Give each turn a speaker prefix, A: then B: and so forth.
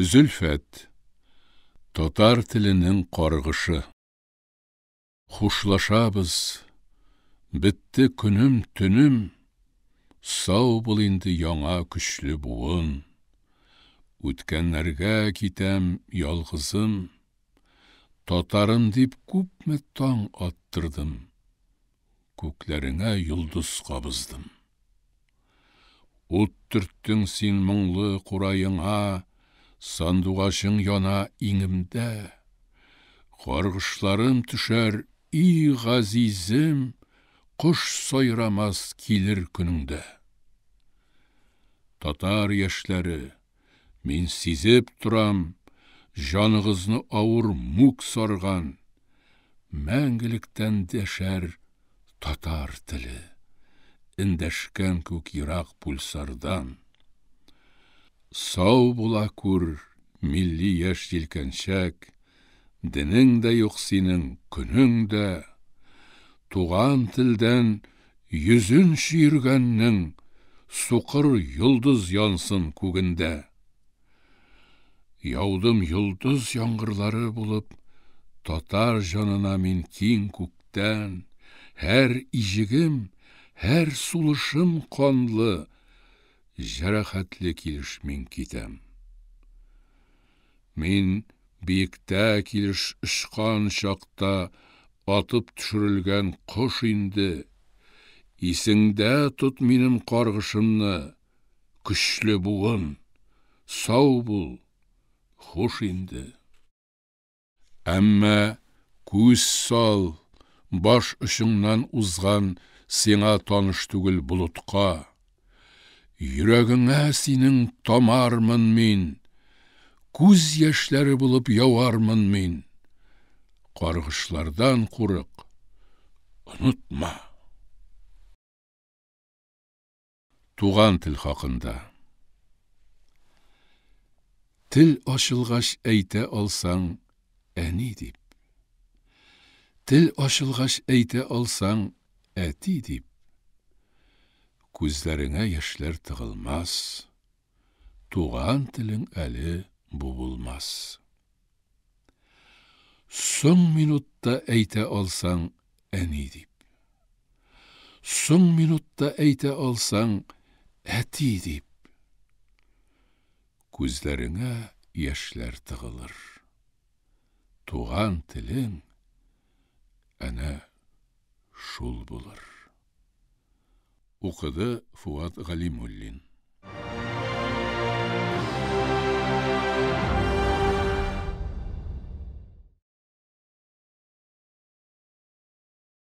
A: Зөлфәт. Татар тілінің қарғышы. Хушлашабыз. Бітті күнім түнім. Сау бұл инді яңа күшлі буын. Үткәннәргә китәм ялғызым. Татарым дип күпме таң аттырдым. Күкләріңә юлдыз қабыздым. Ут түрттің син мұңлы құрайыңа, сандуғашың яна иңімдә. Қарғышларым түшәр, и ғазизім, құш сайрамас килер күніңдә. Татар яшьләре, мин сизеп турам, жанығызны ауыр мүк сарган, мәңгелектән дәшәр татар тілі, индәшкән күк йырақ пульсардан. Сау була күр, милли яшь елкәнчәк, динең дә юк синең, көнең дә. Туган телдән йөзен шиергәннең, суқыр йолдыз янсын күгендә. Яудым йолдыз яңгырлары булып, татар жанына мин киң күктән. Һәр ижігім, һәр сулышым қанлы, жарахатлы килеш мин китәм. Мин биектә килеш ышкан шақта атып төшерелгән кош инде. Исеңдә тот минем каргышымны, көчле буын, сау бул, хуш инде. Әмма күз сал, баш ышыңнан узган сиңа таныш түгел болытқа. Йөрәгеңә синең тамармын мин, күз яшьләре булып явармын мин. Каргышлардан курык, онытма. Туган тел хакында. Тел ачылгач әйтә алсаң, әни дип. Тел ачылгач әйтә алсаң, әти дип. Күзләреңә яшьләр тыгылмас, туган телең әле булмас. Соң минутта әйтә алсаң, әни дип. Соң минутта әйтә алсаң, әти дип. Күзләреңә яшьләр тыгылыр. Туган телең әнә шул булыр. Укыды Фуат Галимуллин.